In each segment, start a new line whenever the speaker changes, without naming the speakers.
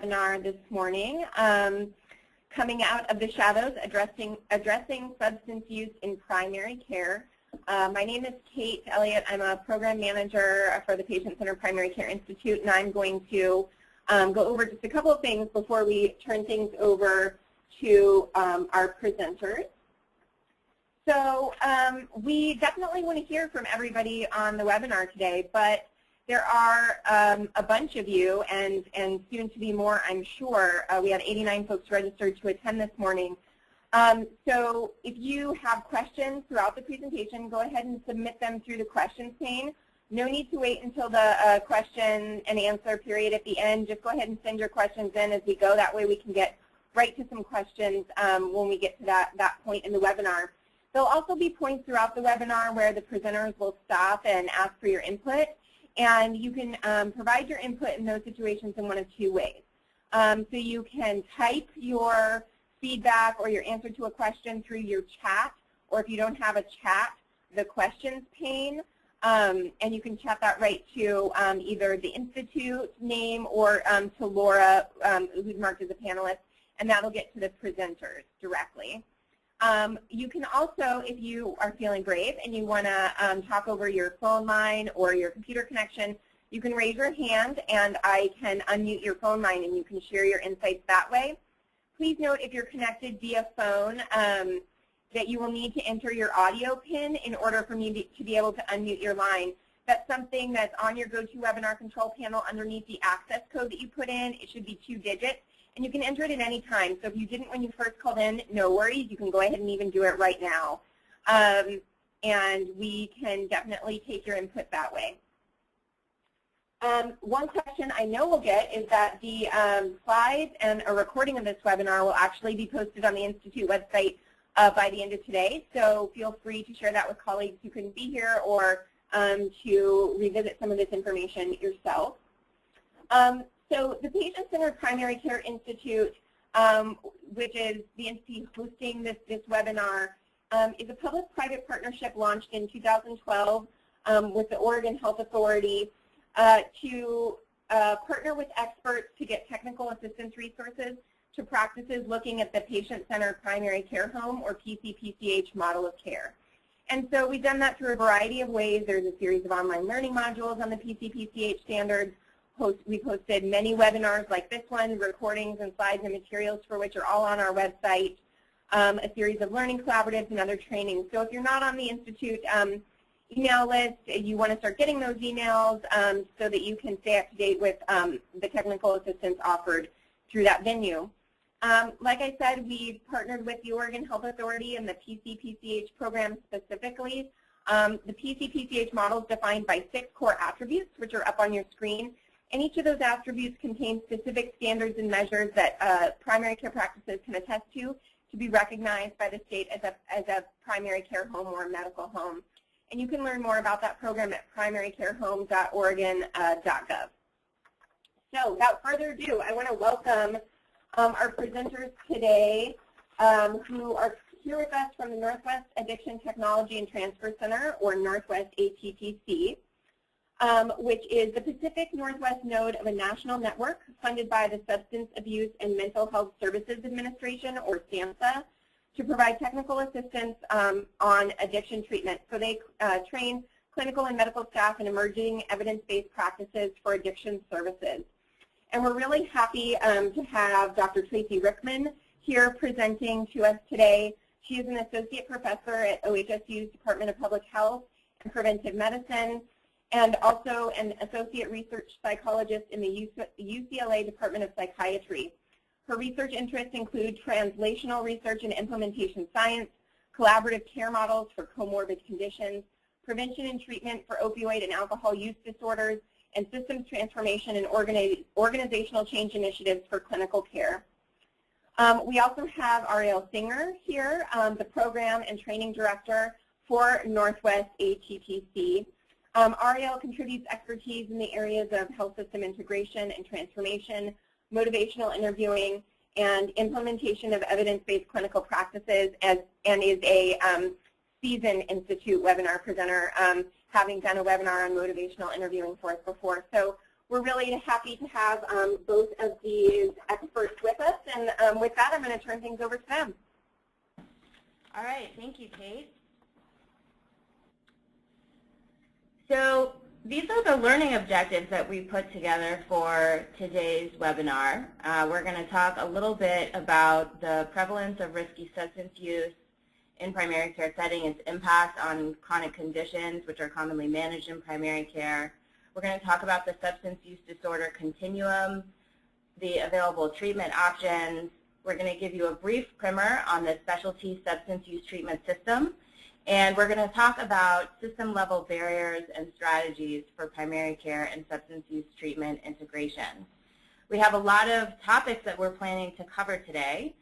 webinar this morning, coming out of the shadows, addressing substance use in primary care. My name is Kate Elliott. I'm a program manager for the Patient-Centered Primary Care Institute, and I'm going to go over just a couple of things before we turn things over to our presenters. So we definitely want to hear from everybody on the webinar today, but there are a bunch of you, and soon to be more, I'm sure. We had 89 folks registered to attend this morning. So if you have questions throughout the presentation, go ahead and submit them through the questions pane. No need to wait until the question and answer period at the end. Just go ahead and send your questions in as we go. That way we can get right to some questions when we get to that point in the webinar. There'll also be points throughout the webinar where the presenters will stop and ask for your input. And you can provide your input in those situations in one of two ways. So you can type your feedback or your answer to a question through your chat, or if you don't have a chat, the questions pane. And you can chat that right to either the Institute name or to Laura, who's marked as a panelist, and that'll get to the presenters directly. You can also, if you are feeling brave and you want to talk over your phone line or your computer connection, you can raise your hand and I can unmute your phone line and you can share your insights that way. Please note if you're connected via phone that you will need to enter your audio PIN in order for me to be able to unmute your line. That's something that's on your GoToWebinar control panel underneath the access code that you put in. It should be 2 digits. And you can enter it at any time. So if you didn't when you first called in, no worries. You can go ahead and even do it right now. And we can definitely take your input that way. One question I know we'll get is that the slides and a recording of this webinar will actually be posted on the Institute website by the end of today. So feel free to share that with colleagues who couldn't be here or to revisit some of this information yourself. So the Patient-Centered Primary Care Institute, which is the entity hosting this webinar, is a public-private partnership launched in 2012 with the Oregon Health Authority to partner with experts to get technical assistance resources to practices looking at the Patient-Centered Primary Care Home, or PCPCH, model of care. And so we've done that through a variety of ways. There's a series of online learning modules on the PCPCH standards. We've hosted many webinars like this one, recordings and slides and materials for which are all on our website, a series of learning collaboratives and other trainings. So if you're not on the Institute email list, you want to start getting those emails so that you can stay up to date with the technical assistance offered through that venue. Like I said, we've partnered with the Oregon Health Authority and the PCPCH program specifically. The PCPCH model is defined by 6 core attributes, which are up on your screen. And each of those attributes contain specific standards and measures that primary care practices can attest to be recognized by the state as a primary care home or a medical home. And you can learn more about that program at primarycarehome.oregon.gov. So without further ado, I want to welcome our presenters today who are here with us from the Northwest Addiction Technology and Transfer Center, or Northwest ATTC. Which is the Pacific Northwest node of a national network funded by the Substance Abuse and Mental Health Services Administration, or SAMHSA, to provide technical assistance on addiction treatment. So they train clinical and medical staff in emerging evidence-based practices for addiction services. And we're really happy to have Dr. Tracy Rickman here presenting to us today. She is an associate professor at OHSU's Department of Public Health and Preventive Medicine, and also an associate research psychologist in the UCLA Department of Psychiatry. Her research interests include translational research and implementation science, collaborative care models for comorbid conditions, prevention and treatment for opioid and alcohol use disorders, and systems transformation and organizational change initiatives for clinical care. We also have Ariel Singer here, the program and training director for Northwest ATTC. Ariel contributes expertise in the areas of health system integration and transformation, motivational interviewing, and implementation of evidence-based clinical practices, and is a seasoned Institute webinar presenter, having done a webinar on motivational interviewing for us before. So we're really happy to have both of these experts with us. And with that, I'm going to turn things over to them.
All right. Thank you, Kate. So these are the learning objectives that we put together for today's webinar. We're going to talk a little bit about the prevalence of risky substance use in primary care setting, its impact on chronic conditions, which are commonly managed in primary care. We're going to talk about the substance use disorder continuum, the available treatment options. We're going to give you a brief primer on the specialty substance use treatment system. And we're going to talk about system-level barriers and strategies for primary care and substance use treatment integration. We have a lot of topics that we're planning to cover today,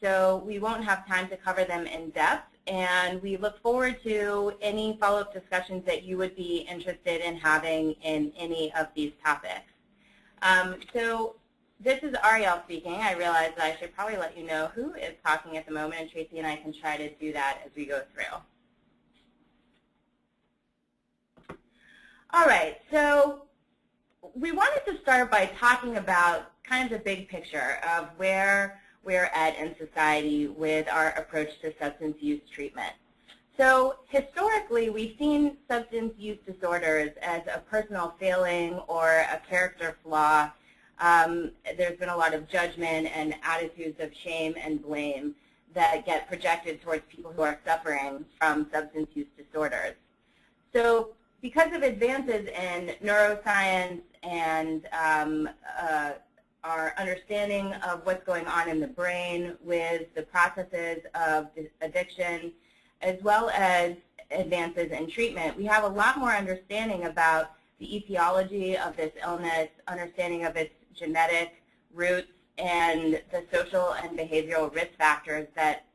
so we won't have time to cover them in depth, and we look forward to any follow-up discussions that you would be interested in having in any of these topics. So this is Ariel speaking. I realize that I should probably let you know who is talking at the moment, and Tracy and I can try to do that as we go through. All right, so we wanted to start by talking about kind of the big picture of where we're at in society with our approach to substance use treatment. So historically, we've seen substance use disorders as a personal failing or a character flaw. There's been a lot of judgment and attitudes of shame and blame that get projected towards people who are suffering from substance use disorders. So because of advances in neuroscience and our understanding of what's going on in the brain with the processes of addiction, as well as advances in treatment, we have a lot more understanding about the etiology of this illness, understanding of its genetic roots, and the social and behavioral risk factors that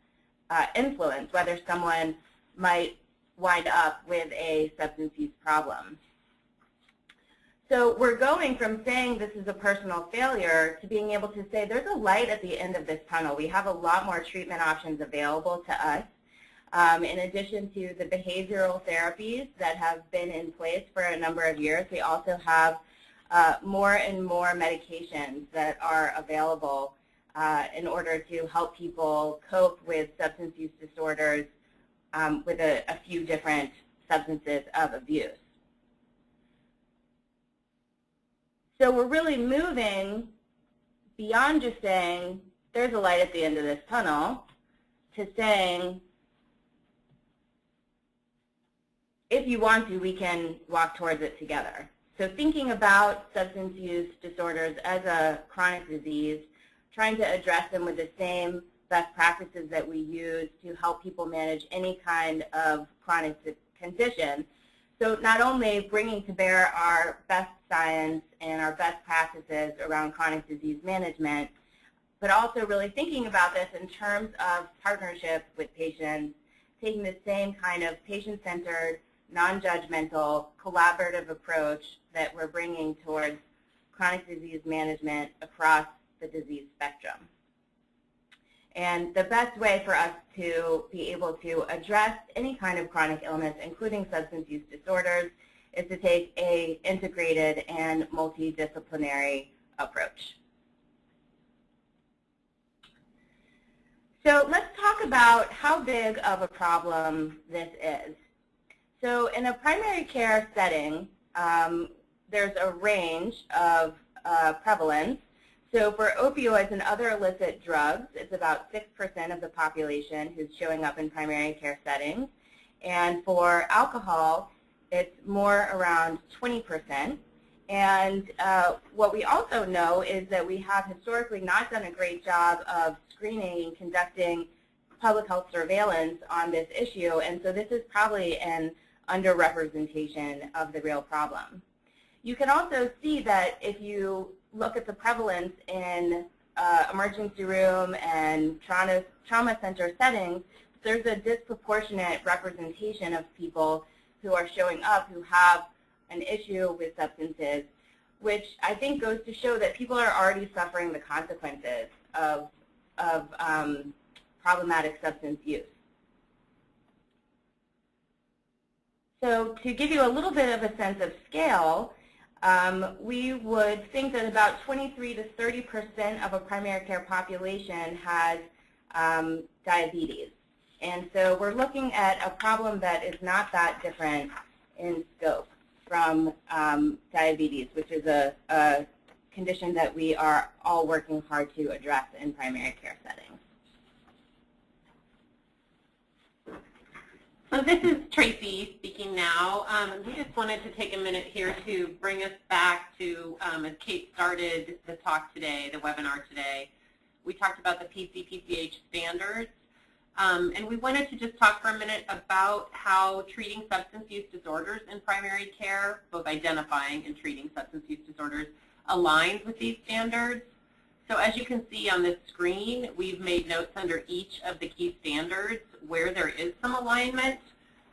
influence whether someone might wind up with a substance use problem. So we're going from saying this is a personal failure to being able to say there's a light at the end of this tunnel. We have a lot more treatment options available to us. In addition to the behavioral therapies that have been in place for a number of years, we also have more and more medications that are available in order to help people cope with substance use disorders with a few different substances of abuse. So we're really moving beyond just saying there's a light at the end of this tunnel to saying if you want to, we can walk towards it together. So thinking about substance use disorders as a chronic disease, trying to address them with the same best practices that we use to help people manage any kind of chronic condition. So not only bringing to bear our best science and our best practices around chronic disease management, but also really thinking about this in terms of partnership with patients, taking the same kind of patient-centered, non-judgmental, collaborative approach that we're bringing towards chronic disease management across the disease spectrum. And the best way for us to be able to address any kind of chronic illness, including substance use disorders, is to take an integrated and multidisciplinary approach. So let's talk about how big of a problem this is. So in a primary care setting, there's a range of prevalence. So for opioids and other illicit drugs, it's about 6% of the population who's showing up in primary care settings. And for alcohol, it's more around 20%. And what we also know is that we have historically not done a great job of screening and conducting public health surveillance on this issue. And so this is probably an underrepresentation of the real problem. You can also see that if you look at the prevalence in emergency room and trauma center settings, there's a disproportionate representation of people who are showing up who have an issue with substances, which I think goes to show that people are already suffering the consequences of problematic substance use. So to give you a little bit of a sense of scale, we would think that about 23 to 30% of a primary care population has diabetes. And so we're looking at a problem that is not that different in scope from diabetes, which is a condition that we are all working hard to address in primary care settings.
So this is Tracy speaking now. We just wanted to take a minute here to bring us back to, as Kate started the talk today, the webinar today, we talked about the PC/PCH standards. And we wanted to just talk for a minute about how treating substance use disorders in primary care, both identifying and treating substance use disorders, aligns with these standards. So as you can see on this screen, we've made notes under each of the key standards where there is some alignment.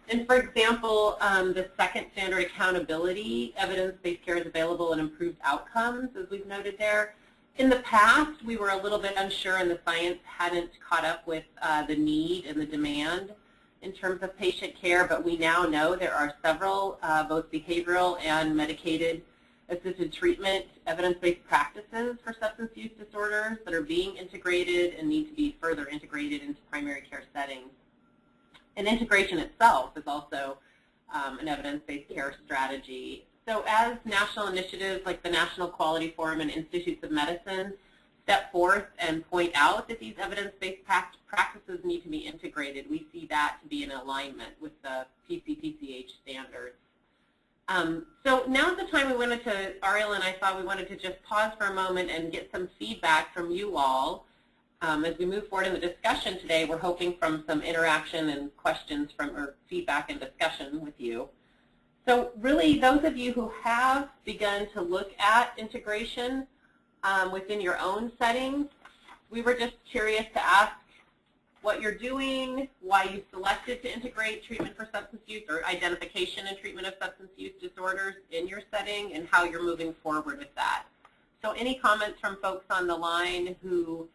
And for example, the second standard, accountability, evidence-based care is available and improved outcomes, as we've noted there. In the past, we were a little bit unsure and the science hadn't caught up with the need and the demand in terms of patient care, but we now know there are several, both behavioral and medicated assisted treatment evidence-based practices for substance use disorders that are being integrated and need to be further integrated into primary care settings. And integration itself is also an evidence-based care strategy. So as national initiatives like the National Quality Forum and Institutes of Medicine step forth and point out that these evidence-based practices need to be integrated, we see that to be in alignment with the PC/PCH standards. So now's the time Ariel and I thought we wanted to just pause for a moment and get some feedback from you all. As we move forward in the discussion today, we're hoping from some interaction and questions or feedback and discussion with you. So really, those of you who have begun to look at integration within your own settings, we were just curious to ask what you're doing, why you selected to integrate treatment for substance use or identification and treatment of substance use disorders in your setting, and how you're moving forward with that. So any comments from folks on the line who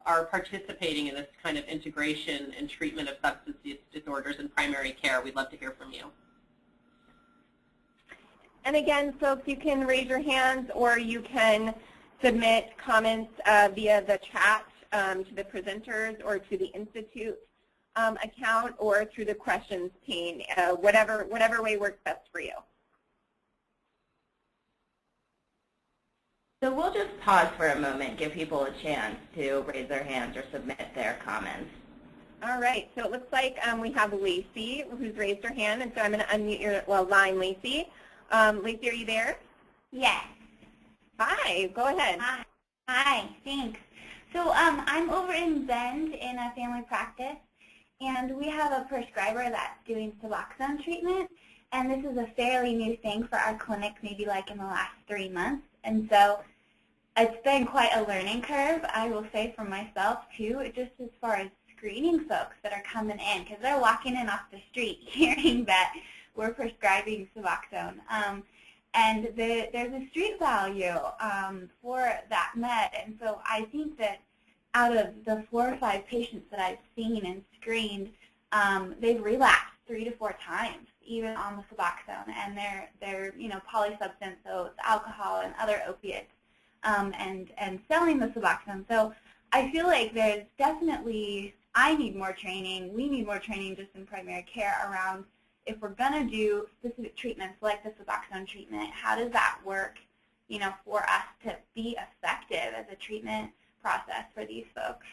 are participating in this kind of integration and treatment of substance use disorders in primary care? We'd love to hear from you.
And again, folks, you can raise your hands or you can submit comments via the chat to the presenters or to the Institute account or through the questions pane, whatever way works best for you.
So we'll just pause for a moment, give people a chance to raise their hands or submit their comments.
All right, so it looks like we have Lacey who's raised her hand, and so I'm going to unmute your line, Lacey. Lacey, are you there?
Yes.
Hi, go ahead.
Hi, thanks. So I'm over in Bend in a family practice, and we have a prescriber that's doing Suboxone treatment, and this is a fairly new thing for our clinic, maybe like in the last 3 months. And so it's been quite a learning curve, I will say, for myself too, just as far as screening folks that are coming in, because they're walking in off the street hearing that we're prescribing Suboxone. And there's a street value for that med. And so I think that out of the 4 or 5 patients that I've seen and screened, they've relapsed 3 to 4 times, even on the Suboxone. And they're polysubstance, so it's alcohol and other opiates, and selling the Suboxone. So I feel like there's definitely, I need more training, we need more training just in primary care around, if we're going to do specific treatments like the Suboxone treatment, how does that work, for us to be effective as a treatment process for these folks?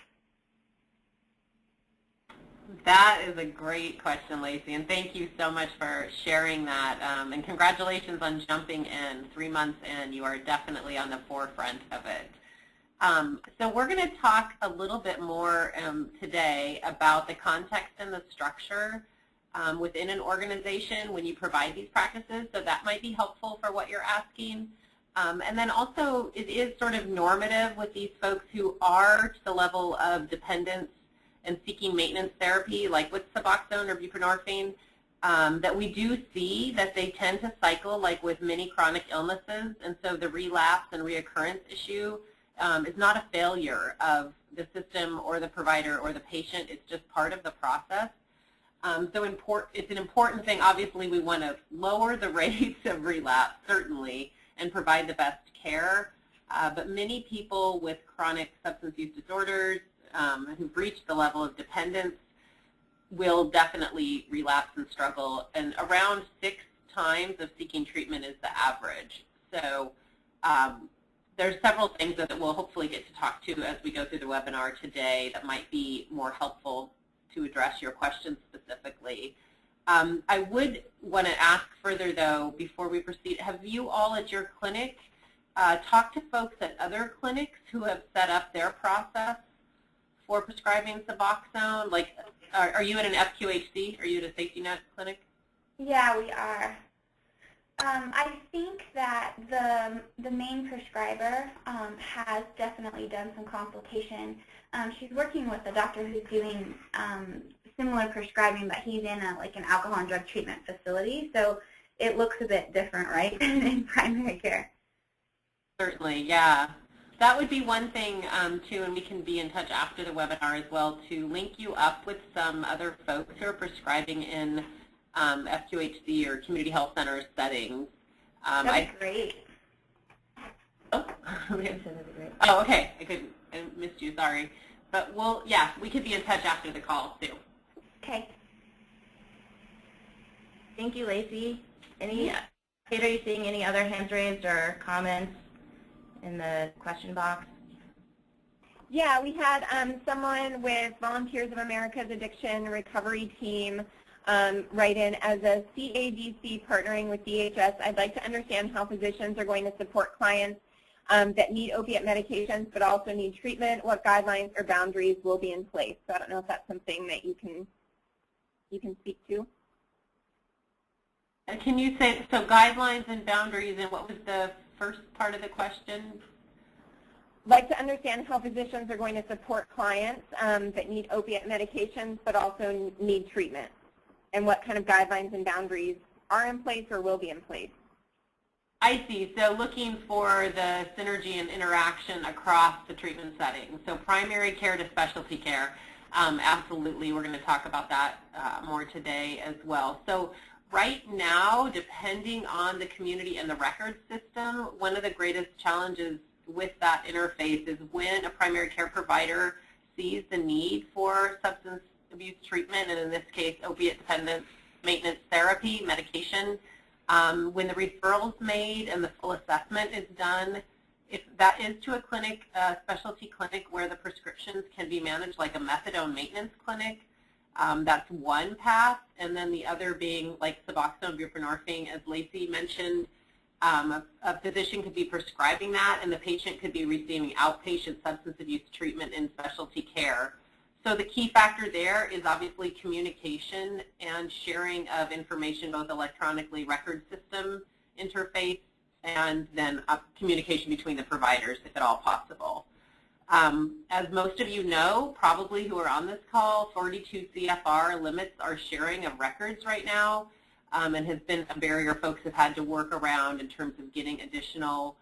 That is a great question, Lacey, and thank you so much for sharing that. And congratulations on jumping in. 3 months in, you are definitely on the forefront of it. So we're going to talk a little bit more today about the context and the structure within an organization when you provide these practices, so that might be helpful for what you're asking. And then also, it is sort of normative with these folks who are to the level of dependence and seeking maintenance therapy, like with Suboxone or buprenorphine, that we do see that they tend to cycle like with many chronic illnesses, and so the relapse and reoccurrence issue is not a failure of the system or the provider or the patient. It's just part of the process. So it's an important thing. Obviously, we want to lower the rates of relapse, certainly, and provide the best care. But many people with chronic substance use disorders who've reached the level of dependence will definitely relapse and struggle, and around 6 times of seeking treatment is the average. So there's several things that we'll hopefully get to talk to as we go through the webinar today that might be more helpful to address your questions specifically. I would want to ask further, though, before we proceed, have you all at your clinic talked to folks at other clinics who have set up their process for prescribing Suboxone? Like, are you at an FQHC? Are you at a safety net clinic?
Yeah, we are. I think that the main prescriber has definitely done some consultation. She's working with a doctor who's doing similar prescribing, but he's in like an alcohol and drug treatment facility, so it looks a bit different, right, in primary care.
Certainly, yeah. That would be one thing, too, and we can be in touch after the webinar as well to link you up with some other folks who are prescribing in FQHC or community health center settings.
That'd be great.
Oh, oh, okay. I missed you, sorry. But we could be in touch after the call, too.
Okay.
Thank you, Lacey. Kate, are you seeing any other hands raised or comments in the question box?
Yeah, we had someone with Volunteers of America's Addiction Recovery Team write in, as a CADC partnering with DHS, I'd like to understand how physicians are going to support clients that need opiate medications but also need treatment. What guidelines or boundaries will be in place? So I don't know if that's something that you can speak to.
Can you say, so guidelines and boundaries, and what was the first part of the question?
I'd like to understand how physicians are going to support clients that need opiate medications but also need treatment, and what kind of guidelines and boundaries are in place or will be in place.
I see. So looking for the synergy and interaction across the treatment setting. So primary care to specialty care. Absolutely, we're going to talk about that more today as well. So right now, depending on the community and the record system, one of the greatest challenges with that interface is when a primary care provider sees the need for substance abuse treatment, and in this case, opiate dependence maintenance therapy, medication. When the referral is made and the full assessment is done, if that is to a clinic, a specialty clinic where the prescriptions can be managed like a methadone maintenance clinic, that's one path. And then the other being like Suboxone, buprenorphine, as Lacey mentioned, a physician could be prescribing that and the patient could be receiving outpatient substance abuse treatment in specialty care. So the key factor there is obviously communication and sharing of information, both electronically, record system interface, and then communication between the providers, if at all possible. As most of you know, probably who are on this call, 42 CFR limits our sharing of records right now, and has been a barrier folks have had to work around in terms of getting additional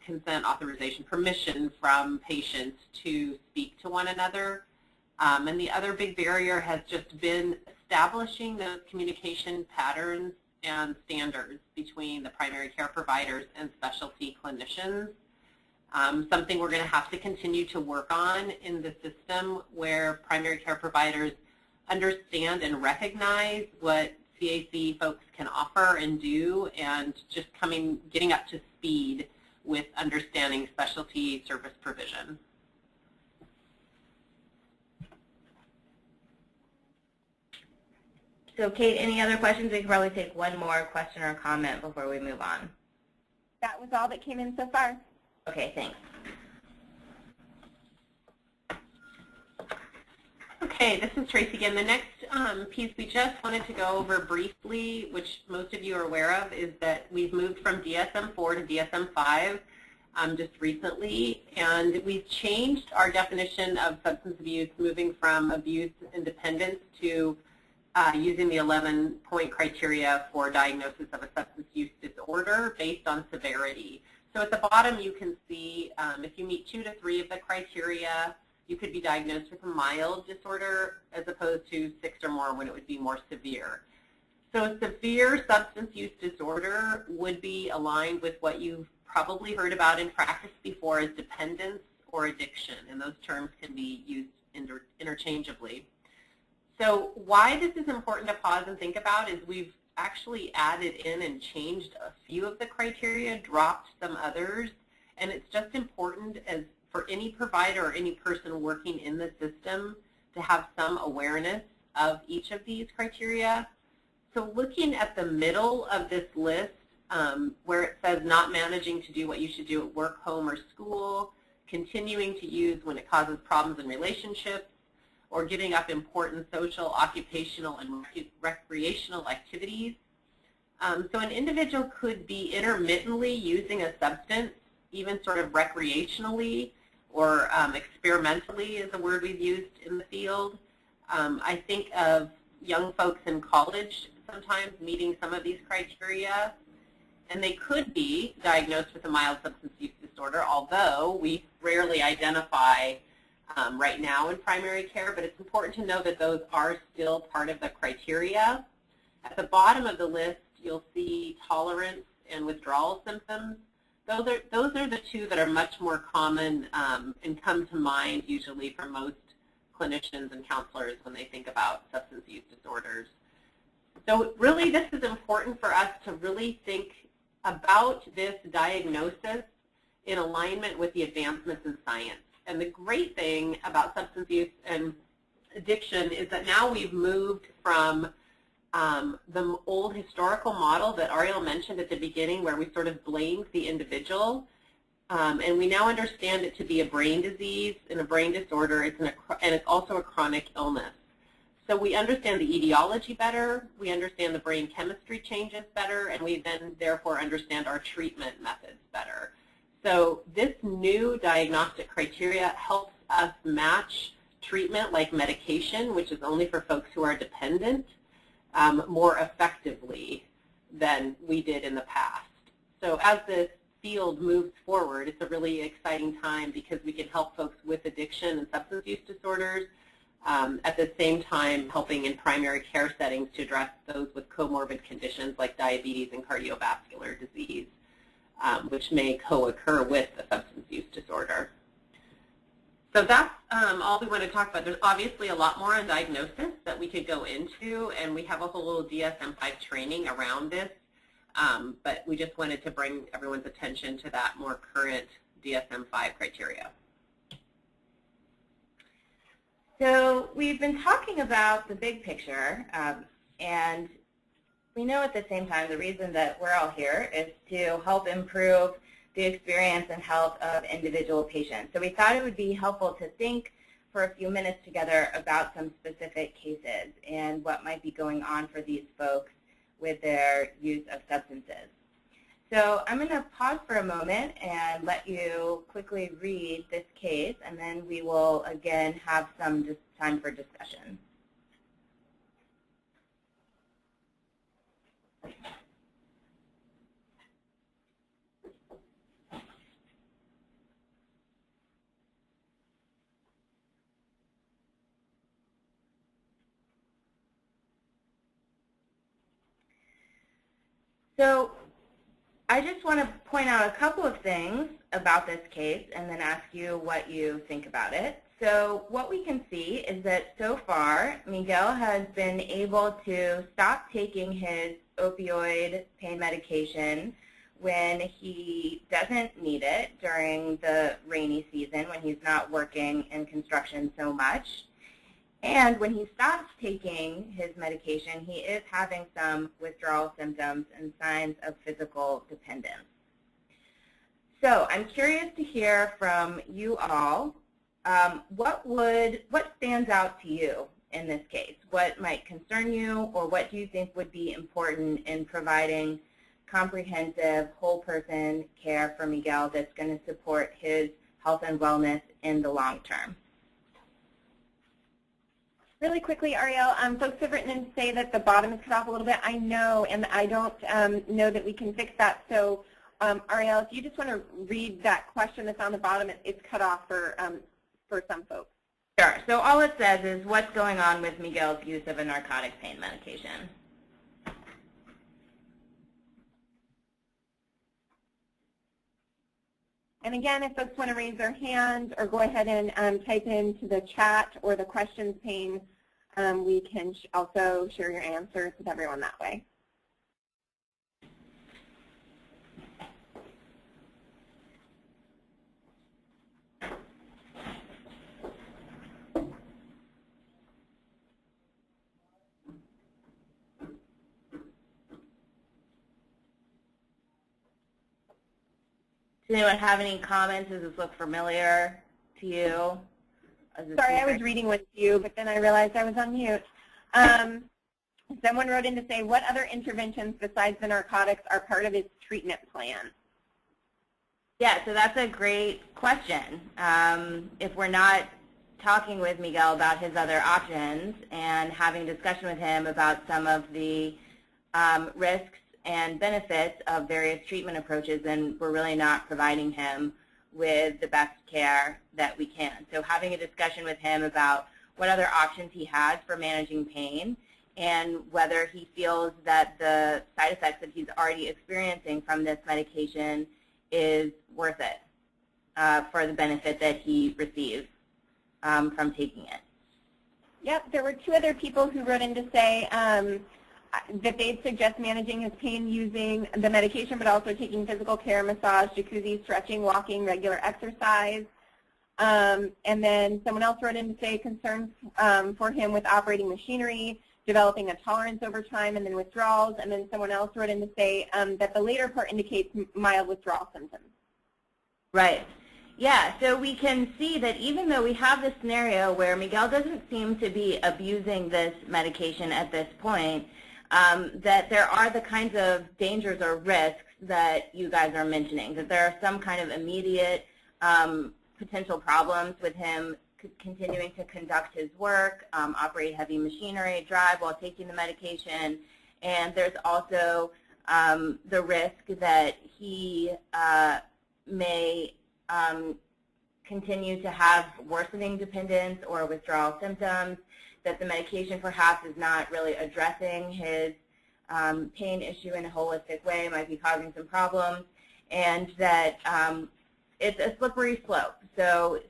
consent, authorization, permission from patients to speak to one another. And the other big barrier has just been establishing those communication patterns and standards between the primary care providers and specialty clinicians. Something we're going to have to continue to work on in the system, where primary care providers understand and recognize what CAC folks can offer and do, and just getting up to speed with understanding specialty service provision.
So Kate, any other questions? We can probably take one more question or comment before we move on.
That was all that came in so far.
Okay, thanks.
Okay, this is Tracy again. The next piece we just wanted to go over briefly, which most of you are aware of, is that we've moved from DSM-4 to DSM-5 just recently, and we've changed our definition of substance abuse, moving from abuse and dependence to using the 11-point criteria for diagnosis of a substance use disorder based on severity. So at the bottom you can see if you meet 2 to 3 of the criteria, you could be diagnosed with a mild disorder as opposed to 6 or more when it would be more severe. So severe substance use disorder would be aligned with what you've probably heard about in practice before as dependence or addiction, and those terms can be used interchangeably. So why this is important to pause and think about is we've actually added in and changed a few of the criteria, dropped some others, and it's just important as for any provider or any person working in the system to have some awareness of each of these criteria. So looking at the middle of this list, where it says not managing to do what you should do at work, home, or school, continuing to use when it causes problems in relationships, or giving up important social, occupational, and recreational activities. So an individual could be intermittently using a substance, even sort of recreationally, or experimentally is a word we've used in the field. I think of young folks in college sometimes meeting some of these criteria, and they could be diagnosed with a mild substance use disorder, although we rarely identify right now in primary care, but it's important to know that those are still part of the criteria. At the bottom of the list, you'll see tolerance and withdrawal symptoms. Those are the two that are much more common and come to mind usually for most clinicians and counselors when they think about substance use disorders. So really this is important for us to really think about this diagnosis in alignment with the advancements in science. And the great thing about substance use and addiction is that now we've moved from the old historical model that Ariel mentioned at the beginning where we sort of blamed the individual, and we now understand it to be a brain disease and a brain disorder, and it's also a chronic illness. So we understand the etiology better, we understand the brain chemistry changes better, and we then therefore understand our treatment methods better. So this new diagnostic criteria helps us match treatment like medication, which is only for folks who are dependent, more effectively than we did in the past. So as this field moves forward, it's a really exciting time because we can help folks with addiction and substance use disorders, at the same time helping in primary care settings to address those with comorbid conditions like diabetes and cardiovascular disease, which may co-occur with a substance use disorder. So that's all we want to talk about. There's obviously a lot more on diagnosis that we could go into, and we have a whole DSM-5 training around this, but we just wanted to bring everyone's attention to that more current DSM-5 criteria.
So we've been talking about the big picture, and we know at the same time the reason that we're all here is to help improve the experience and health of individual patients. So we thought it would be helpful to think for a few minutes together about some specific cases and what might be going on for these folks with their use of substances. So I'm going to pause for a moment and let you quickly read this case, and then we will again have some time for discussion. So I just want to point out a couple of things about this case and then ask you what you think about it. So what we can see is that so far Miguel has been able to stop taking his opioid pain medication when he doesn't need it during the rainy season when he's not working in construction so much. And when he stops taking his medication, he is having some withdrawal symptoms and signs of physical dependence. So I'm curious to hear from you all, what stands out to you in this case? What might concern you, or what do you think would be important in providing comprehensive whole person care for Miguel that's going to support his health and wellness in the long term?
Really quickly, Ariel, folks have written in to say that the bottom is cut off a little bit. I know, and I don't know that we can fix that. So, Ariel, if you just want to read that question that's on the bottom, it's cut off for some folks.
Sure. So all it says is what's going on with Miguel's use of a narcotic pain medication.
And again, if folks want to raise their hand or go ahead and type into the chat or the questions pane, we can also share your answers with everyone that way.
Does anyone have any comments? Does this look familiar to you?
Sorry, I was reading with you, but then I realized I was on mute. Someone wrote in to say, what other interventions besides the narcotics are part of his treatment plan?
Yeah, so that's a great question. If we're not talking with Miguel about his other options and having a discussion with him about some of the risks and benefits of various treatment approaches, then we're really not providing him with the best care that we can. So having a discussion with him about what other options he has for managing pain and whether he feels that the side effects that he's already experiencing from this medication is worth it for the benefit that he receives from taking it.
Yep, there were two other people who wrote in to say that they'd suggest managing his pain using the medication, but also taking physical care, massage, jacuzzi, stretching, walking, regular exercise. And then someone else wrote in to say concerns for him with operating machinery, developing a tolerance over time, and then withdrawals. And then someone else wrote in to say that the later part indicates mild withdrawal symptoms.
Right. Yeah, so we can see that even though we have this scenario where Miguel doesn't seem to be abusing this medication at this point, that there are the kinds of dangers or risks that you guys are mentioning, that there are some kind of immediate potential problems with him continuing to conduct his work, operate heavy machinery, drive while taking the medication, and there's also the risk that he may continue to have worsening dependence or withdrawal symptoms, that the medication perhaps is not really addressing his pain issue in a holistic way, might be causing some problems, and that it's a slippery slope. So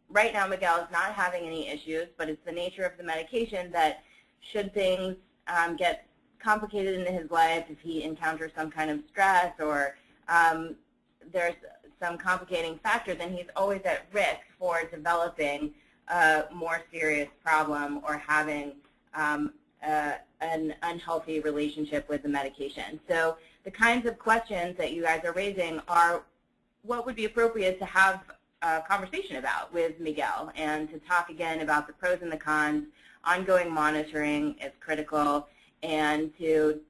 right now Miguel is not having any issues, but it's the nature of the medication that should things get complicated in his life, if he encounters some kind of stress or there's some complicating factor, then he's always at risk for developing a more serious problem or having an unhealthy relationship with the medication. So the kinds of questions that you guys are raising are what would be appropriate to have a conversation about with Miguel, and to talk again about the pros and the cons. Ongoing monitoring is critical, and to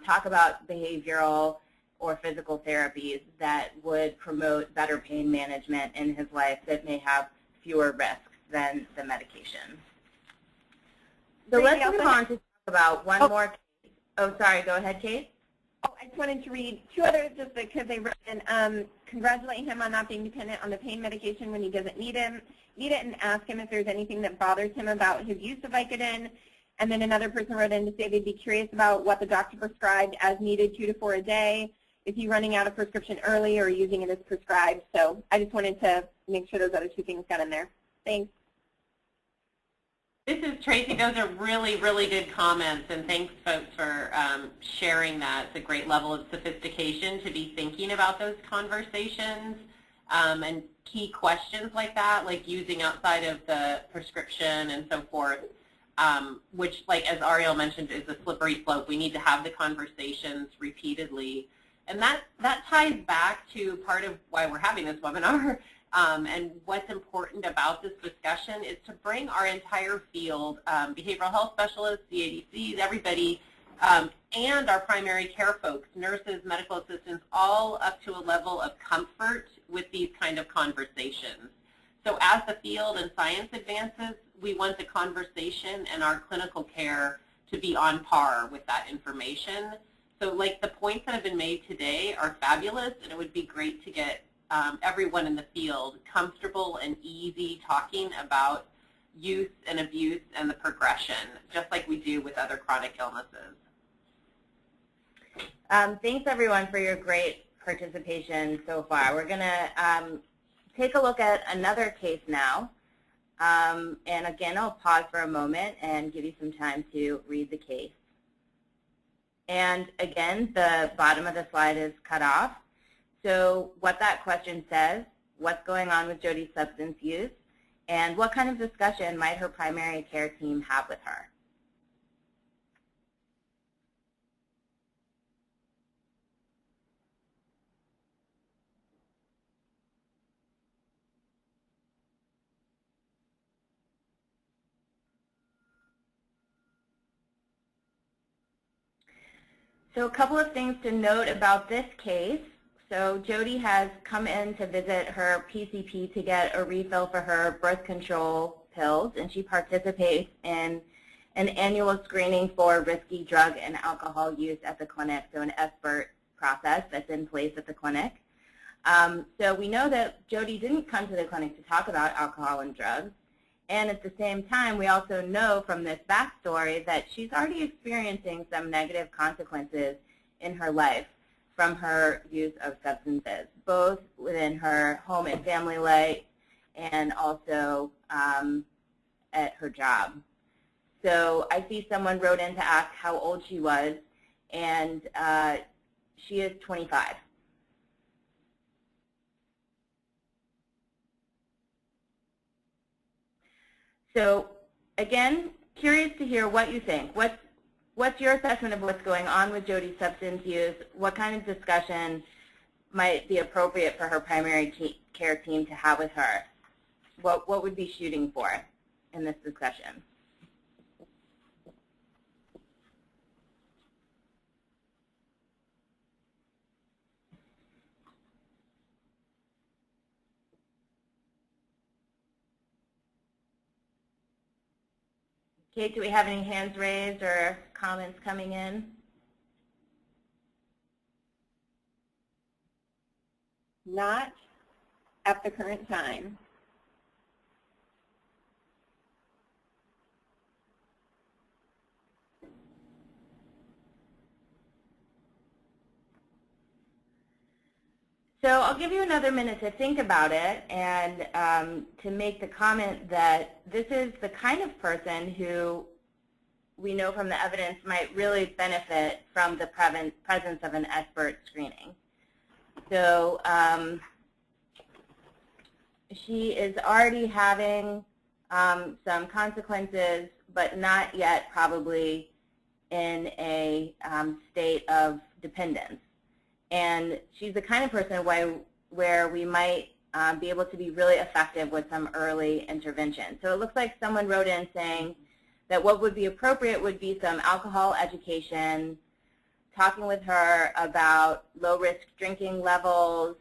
talk about behavioral or physical therapies that would promote better pain management in his life that may have fewer risks than the medication. So let's move on to talk about one more case. Oh, sorry, go ahead, Kate.
Oh, I just wanted to read two others just because they wrote in, congratulate him on not being dependent on the pain medication when he doesn't need it, and ask him if there's anything that bothers him about his use of Vicodin. And then another person wrote in to say they'd be curious about what the doctor prescribed as needed, 2 to 4 a day. Is he running out of prescription early or using it as prescribed? So I just wanted to make sure those other two things got in there. Thanks.
This is Tracy. Those are really, really good comments, and thanks, folks, for sharing that. It's a great level of sophistication to be thinking about those conversations and key questions like that, like using outside of the prescription and so forth, which, like as Ariel mentioned, is a slippery slope. We need to have the conversations repeatedly. And that ties back to part of why we're having this webinar. And what's important about this discussion is to bring our entire field, behavioral health specialists, CADCs, everybody, and our primary care folks, nurses, medical assistants, all up to a level of comfort with these kind of conversations. So as the field and science advances, we want the conversation and our clinical care to be on par with that information. So like the points that have been made today are fabulous, and it would be great to get everyone in the field comfortable and easy talking about use and abuse and the progression, just like we do with other chronic illnesses.
Thanks everyone for your great participation so far. We're going to take a look at another case now. And again, I'll pause for a moment and give you some time to read the case. And again, the bottom of the slide is cut off. So what that question says, what's going on with Jody's substance use, and what kind of discussion might her primary care team have with her. So a couple of things to note about this case. So Jody has come in to visit her PCP to get a refill for her birth control pills, and she participates in an annual screening for risky drug and alcohol use at the clinic, so an SBIRT process that's in place at the clinic. So we know that Jody didn't come to the clinic to talk about alcohol and drugs. And at the same time, we also know from this backstory that she's already experiencing some negative consequences in her life from her use of substances, both within her home and family life and also at her job. So I see someone wrote in to ask how old she was, and she is 25. So again, curious to hear what you think. What's your assessment of what's going on with Jody's substance use? What kind of discussion might be appropriate for her primary care team to have with her? What would be shooting for in this discussion? Kate, do we have any hands raised or comments coming in?
Not at the current time.
So I'll give you another minute to think about it and to make the comment that this is the kind of person who we know from the evidence might really benefit from the presence of an SBIRT screening. So she is already having some consequences, but not yet probably in a state of dependence. And she's the kind of person where we might be able to be really effective with some early intervention. So it looks like someone wrote in saying that what would be appropriate would be some alcohol education, talking with her about low-risk drinking levels,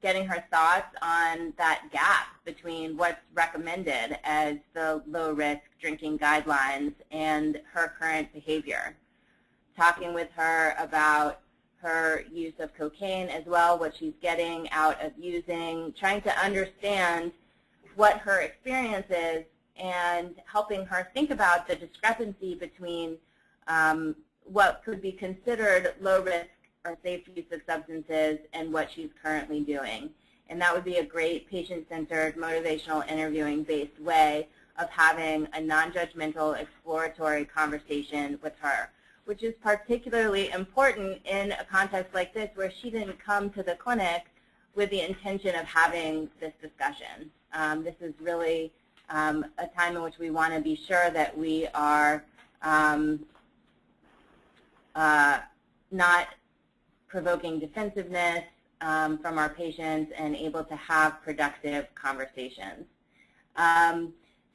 getting her thoughts on that gap between what's recommended as the low-risk drinking guidelines and her current behavior, talking with her about her use of cocaine as well, what she's getting out of using, trying to understand what her experience is and helping her think about the discrepancy between what could be considered low risk or safe use of substances and what she's currently doing. And that would be a great patient-centered, motivational interviewing-based way of having a non-judgmental, exploratory conversation with her, which is particularly important in a context like this where she didn't come to the clinic with the intention of having this discussion. This is really a time in which we want to be sure that we are not provoking defensiveness from our patients and able to have productive conversations.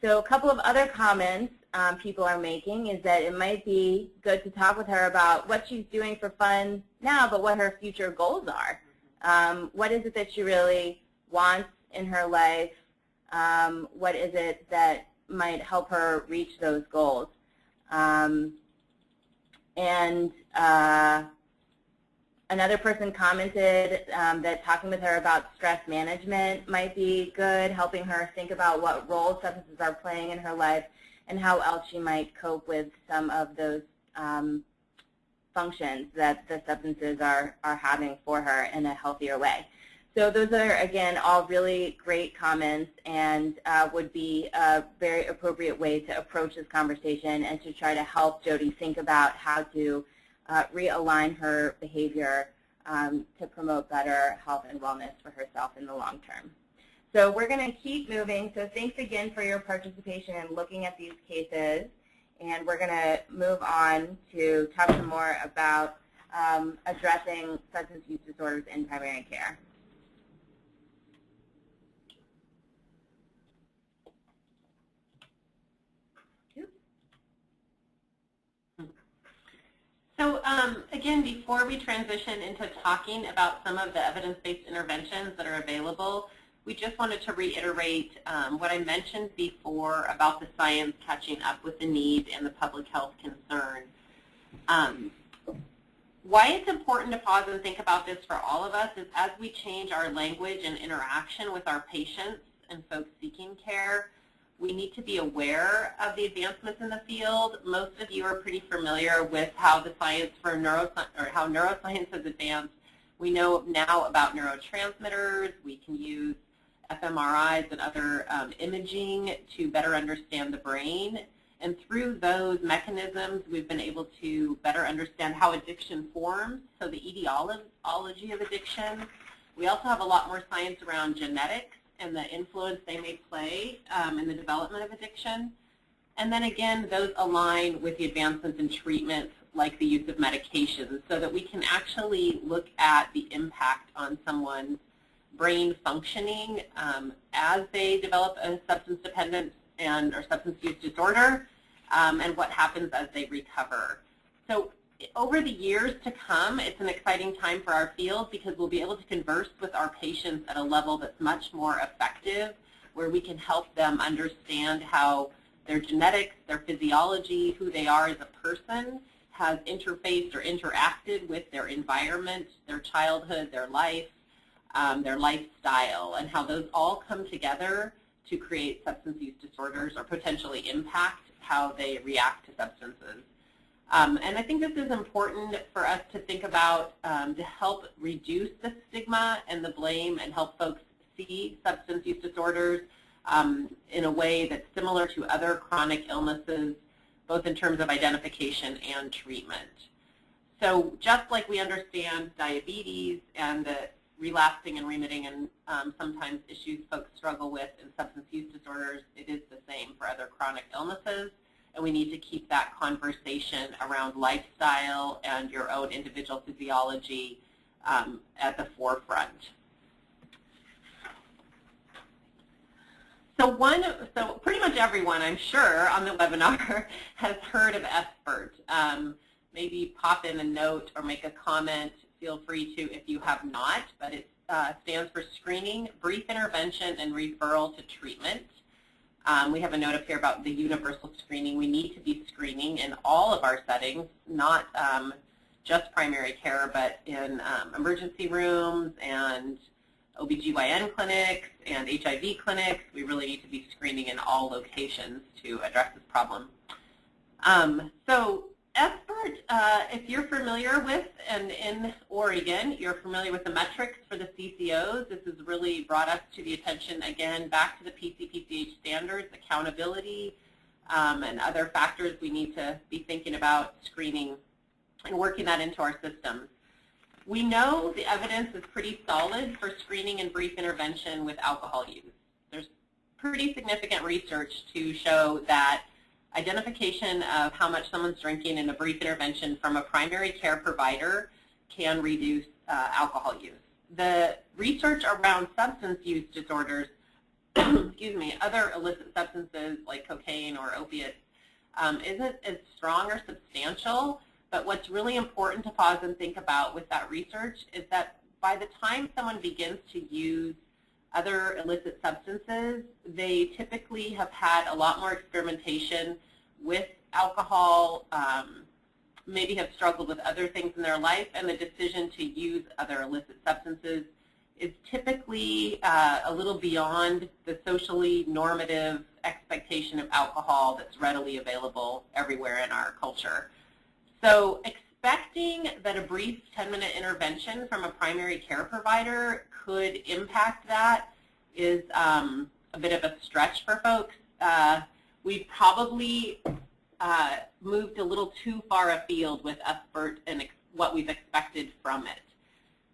So a couple of other comments people are making is that it might be good to talk with her about what she's doing for fun now, but what her future goals are. What is it that she really wants in her life? What is it that might help her reach those goals? Another person commented that talking with her about stress management might be good, helping her think about what role substances are playing in her life and how else she might cope with some of those functions that the substances are having for her in a healthier way. So those are, again, all really great comments and would be a very appropriate way to approach this conversation and to try to help Jody think about how to realign her behavior to promote better health and wellness for herself in the long term. So we're going to keep moving. So thanks again for your participation in looking at these cases. And we're going to move on to talk some more about addressing substance use disorders in primary care.
So again, before we transition into talking about some of the evidence-based interventions that are available, we just wanted to reiterate what I mentioned before about the science catching up with the need and the public health concern. Why it's important to pause and think about this for all of us is as we change our language and interaction with our patients and folks seeking care, we need to be aware of the advancements in the field. Most of you are pretty familiar with how the science for how neuroscience has advanced. We know now about neurotransmitters. We can use fMRIs and other imaging to better understand the brain. And through those mechanisms, we've been able to better understand how addiction forms, so the etiology of addiction. We also have a lot more science around genetics and the influence they may play in the development of addiction. And then again, those align with the advancements in treatments like the use of medications so that we can actually look at the impact on someone's brain functioning as they develop a substance dependence or substance use disorder and what happens as they recover. So over the years to come, it's an exciting time for our field because we'll be able to converse with our patients at a level that's much more effective, where we can help them understand how their genetics, their physiology, who they are as a person, has interfaced or interacted with their environment, their childhood, their life, their lifestyle, and how those all come together to create substance use disorders or potentially impact how they react to substances. And I think this is important for us to think about to help reduce the stigma and the blame and help folks see substance use disorders in a way that's similar to other chronic illnesses, both in terms of identification and treatment. So just like we understand diabetes and the relapsing and remitting and sometimes issues folks struggle with in substance use disorders, it is the same for other chronic illnesses. And we need to keep that conversation around lifestyle and your own individual physiology at the forefront. So pretty much everyone, I'm sure, on the webinar has heard of SBIRT. Maybe pop in a note or make a comment. Feel free to if you have not, but it stands for Screening, Brief Intervention, and Referral to Treatment. We have a note up here about the universal screening. We need to be screening in all of our settings, not just primary care, but in emergency rooms and OBGYN clinics and HIV clinics. We really need to be screening in all locations to address this problem. So SBIRT, if you're familiar with, and in Oregon, you're familiar with the metrics for the CCOs, this has really brought us to the attention, again, back to the PCPCH standards, accountability, and other factors we need to be thinking about screening and working that into our systems. We know the evidence is pretty solid for screening and brief intervention with alcohol use. There's pretty significant research to show that identification of how much someone's drinking in a brief intervention from a primary care provider can reduce alcohol use. The research around substance use disorders, excuse me, other illicit substances like cocaine or opiates isn't as strong or substantial, but what's really important to pause and think about with that research is that by the time someone begins to use other illicit substances, they typically have had a lot more experimentation with alcohol, maybe have struggled with other things in their life, and the decision to use other illicit substances is typically a little beyond the socially normative expectation of alcohol that's readily available everywhere in our culture. So expecting that a brief 10-minute intervention from a primary care provider could impact that is a bit of a stretch for folks. We probably moved a little too far afield with SBIRT and what we've expected from it.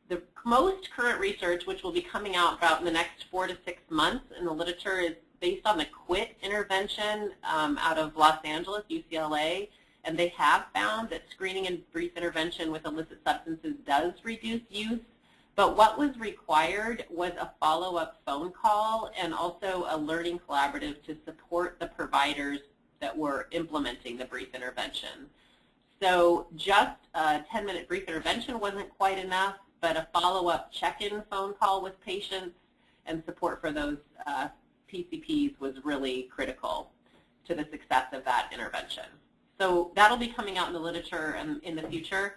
The most current research, which will be coming out about in the next 4 to 6 months in the literature, is based on the QUIT intervention out of Los Angeles, UCLA, and they have found that screening and brief intervention with illicit substances does reduce use, but what was required was a follow-up phone call and also a learning collaborative to support the providers that were implementing the brief intervention. So just a 10-minute brief intervention wasn't quite enough, but a follow-up check-in phone call with patients and support for those PCPs was really critical to the success of that intervention. So that'll be coming out in the literature in the future.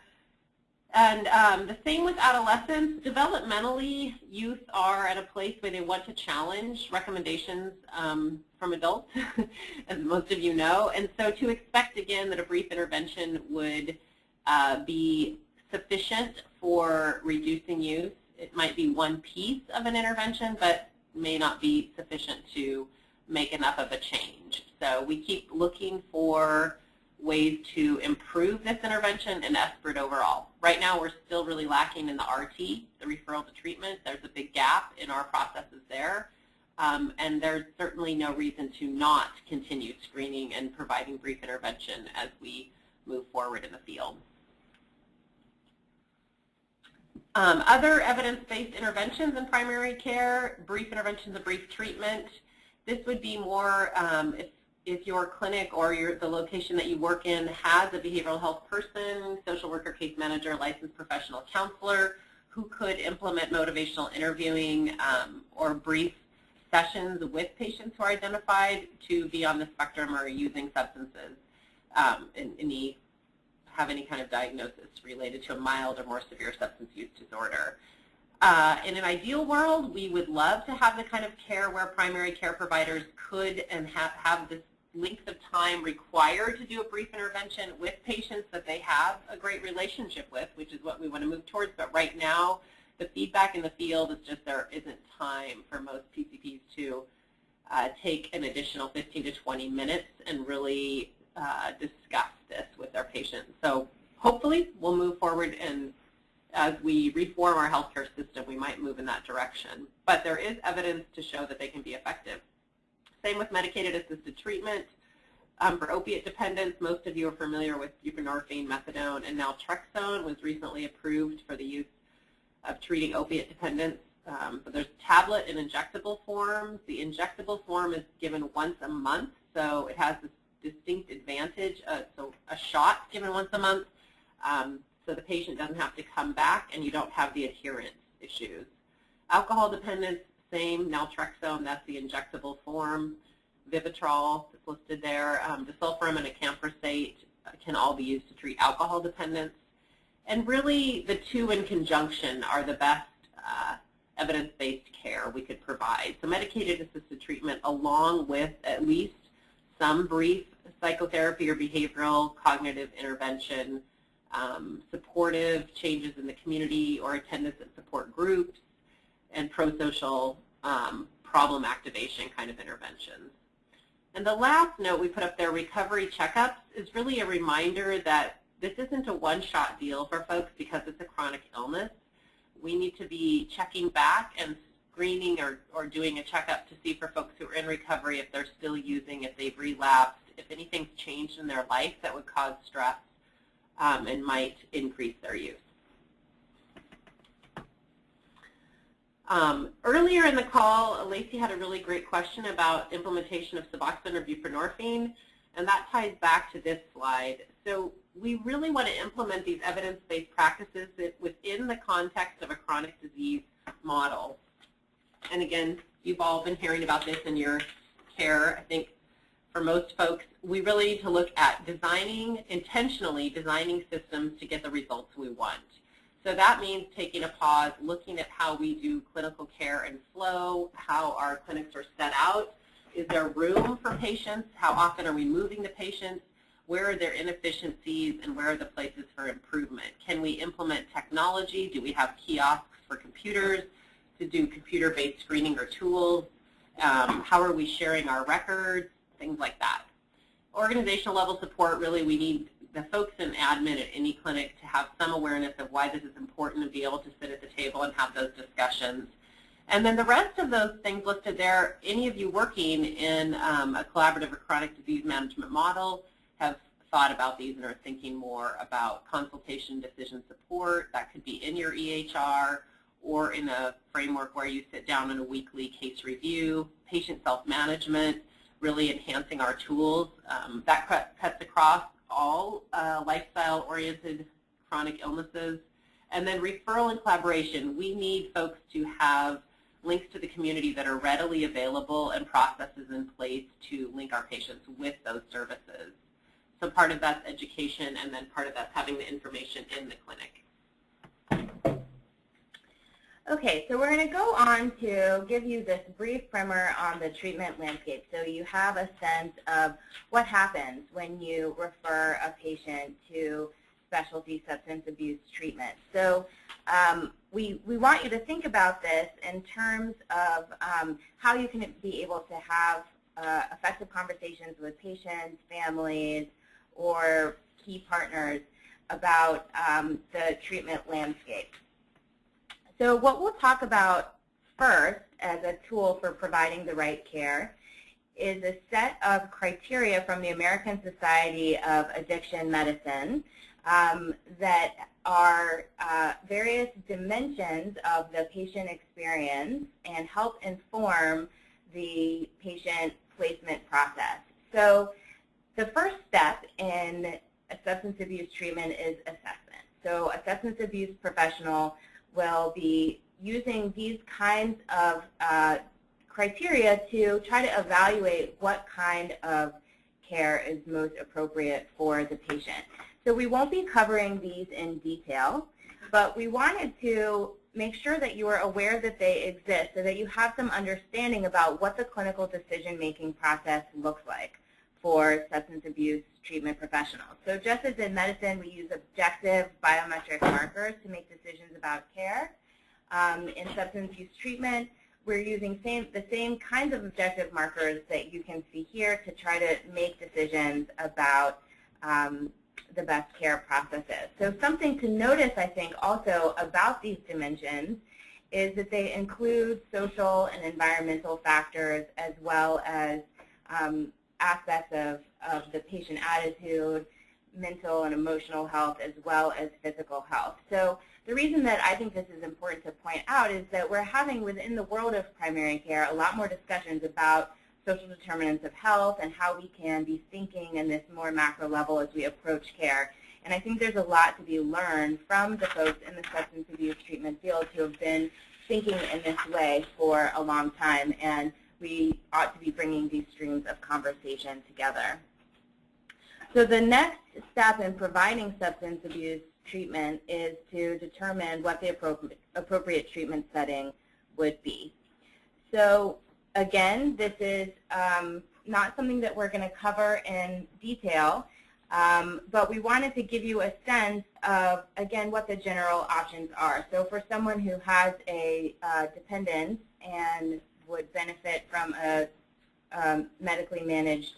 And the same with adolescents. Developmentally, youth are at a place where they want to challenge recommendations from adults, as most of you know. And so to expect, again, that a brief intervention would be sufficient for reducing use. It might be one piece of an intervention, but may not be sufficient to make enough of a change. So we keep looking for ways to improve this intervention and SBIRT overall. Right now we're still really lacking in the RT, the referral to treatment. There's a big gap in our processes there. And there's certainly no reason to not continue screening and providing brief intervention as we move forward in the field. Other evidence-based interventions in primary care, brief interventions and brief treatment. This would be more if your clinic or the location that you work in has a behavioral health person, social worker, case manager, licensed professional counselor who could implement motivational interviewing or brief sessions with patients who are identified to be on the spectrum or using substances have any kind of diagnosis related to a mild or more severe substance use disorder. In an ideal world, we would love to have the kind of care where primary care providers could and have this length of time required to do a brief intervention with patients that they have a great relationship with, which is what we want to move towards. But right now, the feedback in the field is just there isn't time for most PCPs to take an additional 15 to 20 minutes and really discuss this with their patients. So hopefully we'll move forward, and as we reform our healthcare system, we might move in that direction. But there is evidence to show that they can be effective. Same with medicated-assisted treatment. For opiate dependence, most of you are familiar with buprenorphine, methadone, and naltrexone was recently approved for the use of treating opiate dependence. But there's tablet and injectable forms. The injectable form is given once a month, so it has this distinct advantage. So a shot given once a month, so the patient doesn't have to come back and you don't have the adherence issues. Alcohol dependence, same, naltrexone, that's the injectable form. Vivitrol, it's listed there. Disulfiram and acamprosate can all be used to treat alcohol dependence. And really, the two in conjunction are the best evidence-based care we could provide. So medicated-assisted treatment along with at least some brief psychotherapy or behavioral cognitive intervention, supportive changes in the community or attendance at support groups, and pro-social problem activation kind of interventions. And the last note we put up there, recovery checkups, is really a reminder that this isn't a one-shot deal for folks because it's a chronic illness. We need to be checking back and screening or doing a checkup to see for folks who are in recovery if they're still using, if they've relapsed, if anything's changed in their life that would cause stress and might increase their use. Earlier in the call, Lacey had a really great question about implementation of Suboxone or buprenorphine, and that ties back to this slide. So we really want to implement these evidence-based practices within the context of a chronic disease model. And again, you've all been hearing about this in your care. I think for most folks, we really need to look at intentionally designing systems to get the results we want. So that means taking a pause, looking at how we do clinical care and flow, how our clinics are set out. Is there room for patients? How often are we moving the patients? Where are there inefficiencies and where are the places for improvement? Can we implement technology? Do we have kiosks for computers to do computer-based screening or tools? How are we sharing our records? Things like that. Organizational level support, really we need the folks in admin at any clinic to have some awareness of why this is important and be able to sit at the table and have those discussions. And then the rest of those things listed there, any of you working in a collaborative or chronic disease management model have thought about these and are thinking more about consultation decision support. That could be in your EHR or in a framework where you sit down in a weekly case review, patient self-management, really enhancing our tools. That cuts across all lifestyle-oriented chronic illnesses. And then referral and collaboration. We need folks to have links to the community that are readily available and processes in place to link our patients with those services. So part of that's education, and then part of that's having the information in the clinic.
Okay, so we're going to go on to give you this brief primer on the treatment landscape so you have a sense of what happens when you refer a patient to specialty substance abuse treatment. So we want you to think about this in terms of how you can be able to have effective conversations with patients, families, or key partners about the treatment landscape. So what we'll talk about first as a tool for providing the right care is a set of criteria from the American Society of Addiction Medicine that are various dimensions of the patient experience and help inform the patient placement process. So the first step in a substance abuse treatment is assessment. So a substance abuse professional will be using these kinds of criteria to try to evaluate what kind of care is most appropriate for the patient. So we won't be covering these in detail, but we wanted to make sure that you are aware that they exist so that you have some understanding about what the clinical decision-making process looks like for substance abuse treatment professionals. So just as in medicine, we use objective biometric markers to make decisions about care. In substance use treatment, we're using the same kinds of objective markers that you can see here to try to make decisions about the best care processes. So something to notice, I think, also about these dimensions is that they include social and environmental factors as well as aspects of the patient attitude, mental and emotional health, as well as physical health. So the reason that I think this is important to point out is that we're having within the world of primary care a lot more discussions about social determinants of health and how we can be thinking in this more macro level as we approach care. And I think there's a lot to be learned from the folks in the substance abuse treatment field who have been thinking in this way for a long time, and we ought to be bringing these streams of conversation together. So the next step in providing substance abuse treatment is to determine what the appropriate treatment setting would be. So again, this is not something that we're going to cover in detail, but we wanted to give you a sense of, again, what the general options are. So for someone who has a dependence and would benefit from a medically managed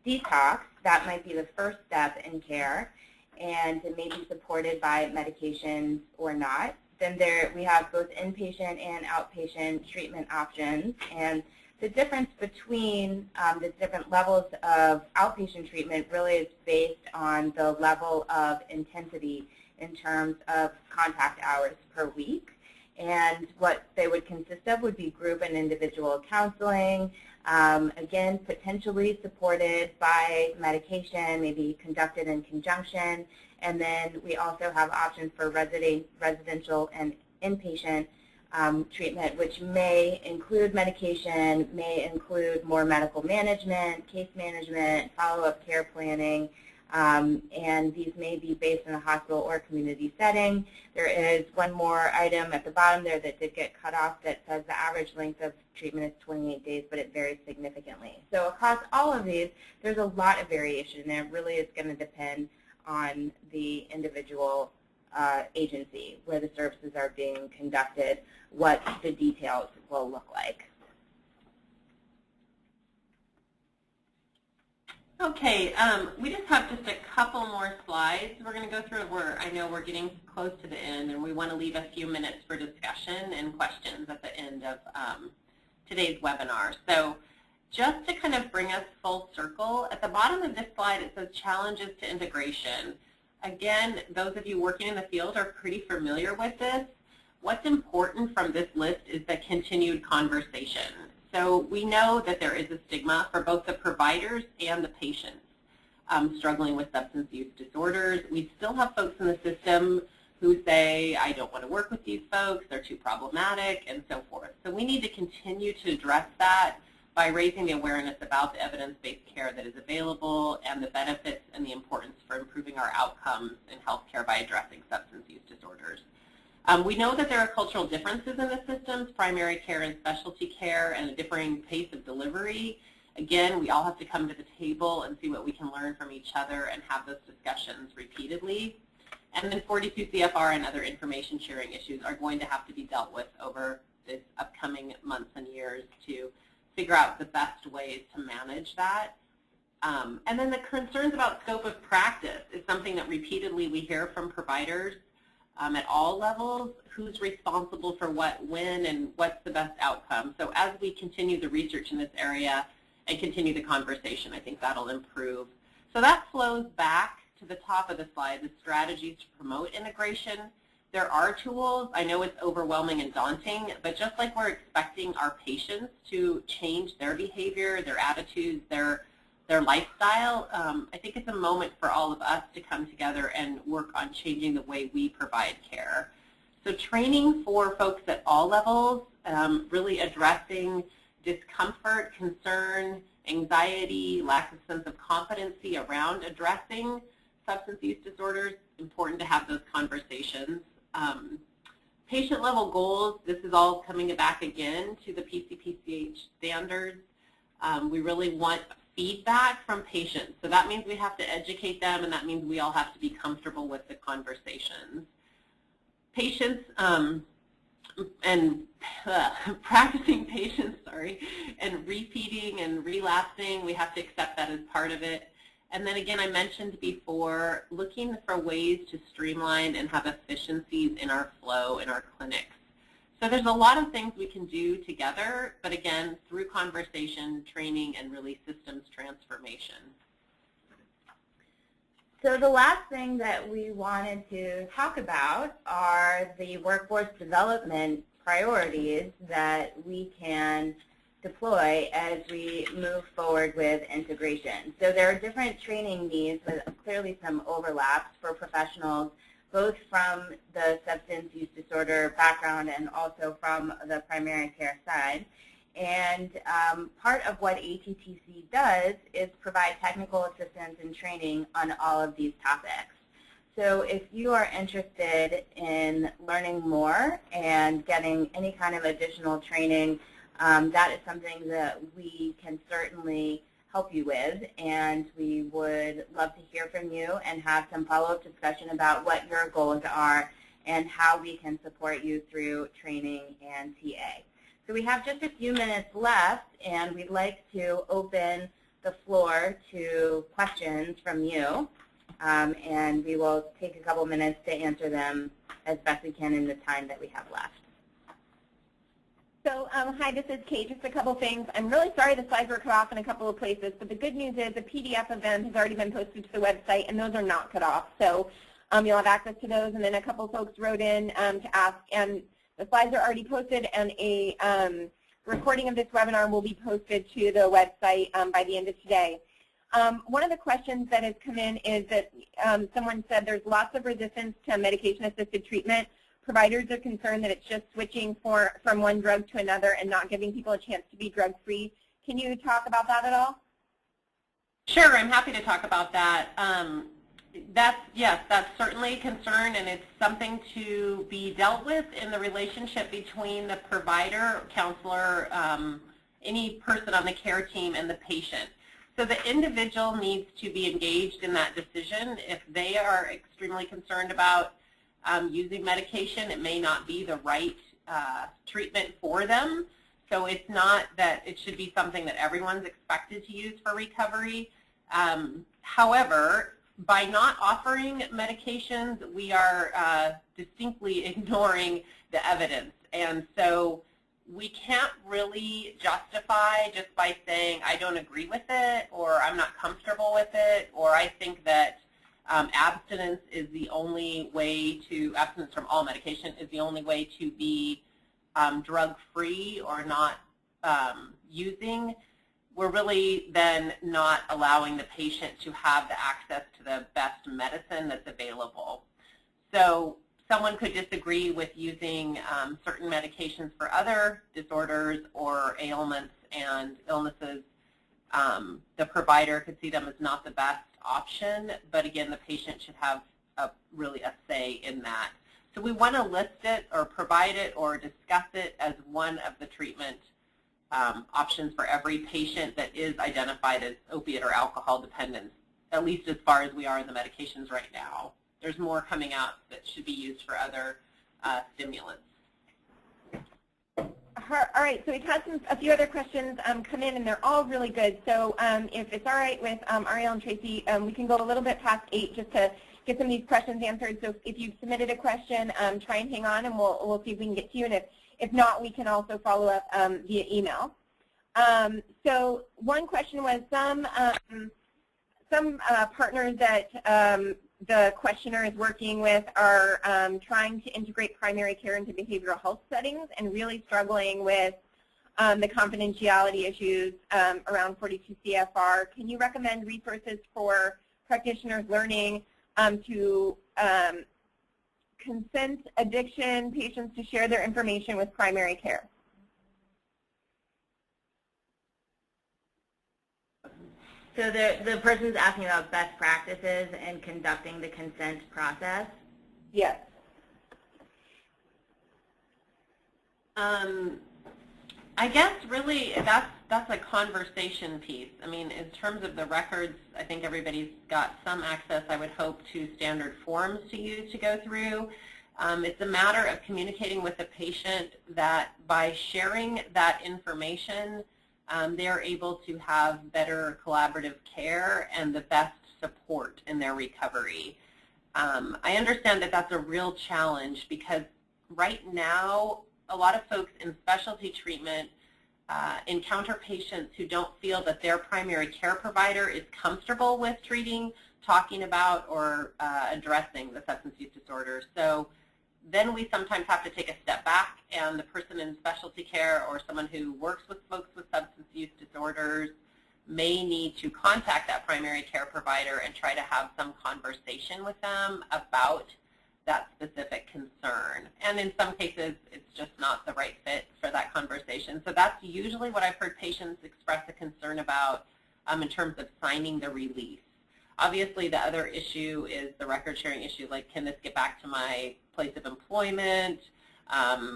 detox, that might be the first step in care, and it may be supported by medications or not. Then we have both inpatient and outpatient treatment options, and the difference between the different levels of outpatient treatment really is based on the level of intensity in terms of contact hours per week. And what they would consist of would be group and individual counseling, again, potentially supported by medication, maybe conducted in conjunction. And then we also have options for residential and inpatient treatment, which may include medication, may include more medical management, case management, follow-up care planning, And these may be based in a hospital or community setting. There is one more item at the bottom there that did get cut off that says the average length of treatment is 28 days, but it varies significantly. So across all of these, there's a lot of variation, and it really is going to depend on the individual agency, where the services are being conducted, what the details will look like.
Okay, we just have just a couple more slides we're going to go through. I know we're getting close to the end, and we want to leave a few minutes for discussion and questions at the end of today's webinar. So just to kind of bring us full circle, at the bottom of this slide it says challenges to integration. Again, those of you working in the field are pretty familiar with this. What's important from this list is the continued conversation. So we know that there is a stigma for both the providers and the patients struggling with substance use disorders. We still have folks in the system who say, I don't want to work with these folks, they're too problematic, and so forth. So we need to continue to address that by raising the awareness about the evidence-based care that is available and the benefits and the importance for improving our outcomes in healthcare by addressing substance use disorders. We know that there are cultural differences in the systems, primary care and specialty care, and a differing pace of delivery. Again, we all have to come to the table and see what we can learn from each other and have those discussions repeatedly. And then 42 CFR and other information sharing issues are going to have to be dealt with over this upcoming months and years to figure out the best ways to manage that. And then the concerns about scope of practice is something that repeatedly we hear from providers at all levels. Who's responsible for what, when, and what's the best outcome. So as we continue the research in this area and continue the conversation, I think that'll improve. So that flows back to the top of the slide, the strategies to promote integration. There are tools. I know it's overwhelming and daunting, but just like we're expecting our patients to change their behavior, their attitudes, their lifestyle, I think it's a moment for all of us to come together and work on changing the way we provide care. So training for folks at all levels, really addressing discomfort, concern, anxiety, lack of sense of competency around addressing substance use disorders, important to have those conversations. Patient-level goals, this is all coming back again to the PCPCH standards. We really want feedback from patients. So that means we have to educate them, and that means we all have to be comfortable with the conversations. Patients and practicing patients, and repeating and relapsing, we have to accept that as part of it. And then again, I mentioned before, looking for ways to streamline and have efficiencies in our flow in our clinics. So there's a lot of things we can do together, but again, through conversation, training, and really systems transformation.
So the last thing that we wanted to talk about are the workforce development priorities that we can deploy as we move forward with integration. So there are different training needs with clearly some overlaps for professionals, both from the substance use disorder background and also from the primary care side. And part of what ATTC does is provide technical assistance and training on all of these topics. So if you are interested in learning more and getting any kind of additional training, that is something that we can certainly help you with, and we would love to hear from you and have some follow-up discussion about what your goals are and how we can support you through training and TA. So we have just a few minutes left, and we'd like to open the floor to questions from you, and we will take a couple minutes to answer them as best we can in the time that we have left.
So, hi, this is Kate. Just a couple things. I'm really sorry the slides were cut off in a couple of places, but the good news is the PDF of them has already been posted to the website, and those are not cut off. So you'll have access to those. And then a couple folks wrote in to ask, and the slides are already posted, and a recording of this webinar will be posted to the website by the end of today. One of the questions that has come in is that someone said there's lots of resistance to medication-assisted treatment. Providers are concerned that it's just switching from one drug to another and not giving people a chance to be drug-free. Can you talk about that at all?
Sure, I'm happy to talk about that. Yes, that's certainly a concern, and it's something to be dealt with in the relationship between the provider, counselor, any person on the care team, and the patient. So the individual needs to be engaged in that decision. If they are extremely concerned about using medication, it may not be the right treatment for them. So it's not that it should be something that everyone's expected to use for recovery. However, by not offering medications, we are distinctly ignoring the evidence. And so we can't really justify just by saying, I don't agree with it, or I'm not comfortable with it, or I think that abstinence is the only way to, abstinence from all medication is the only way to be drug-free or not using. We're really then not allowing the patient to have the access to the best medicine that's available. So someone could disagree with using certain medications for other disorders or ailments and illnesses. The provider could see them as not the best option, but again, the patient should have really a say in that. So we want to list it or provide it or discuss it as one of the treatment options for every patient that is identified as opiate or alcohol dependent, at least as far as we are in the medications right now. There's more coming out that should be used for other stimulants.
All right, so we've had a few other questions come in, and they're all really good. So if it's all right with Ariel and Tracy, we can go a little bit past 8 just to get some of these questions answered. So if you've submitted a question, try and hang on, and we'll see if we can get to you. And if not, we can also follow up via email. So one question was some partners that the questioner is working with are trying to integrate primary care into behavioral health settings and really struggling with the confidentiality issues around 42 CFR. Can you recommend resources for practitioners learning to consent addiction patients to share their information with primary care?
So the person's asking about best practices in conducting the consent process?
Yes.
I guess really that's a conversation piece. I mean, in terms of the records, I think everybody's got some access, I would hope, to standard forms to use to go through. It's a matter of communicating with the patient that by sharing that information, they're able to have better collaborative care and the best support in their recovery. I understand that that's a real challenge because right now, a lot of folks in specialty treatment encounter patients who don't feel that their primary care provider is comfortable with treating, talking about, or addressing the substance use disorder. So then we sometimes have to take a step back, and the person in specialty care or someone who works with folks with substance use disorders may need to contact that primary care provider and try to have some conversation with them about that specific concern. And in some cases, it's just not the right fit for that conversation. So that's usually what I've heard patients express a concern about in terms of signing the release. Obviously, the other issue is the record sharing issue, like can this get back to my place of employment?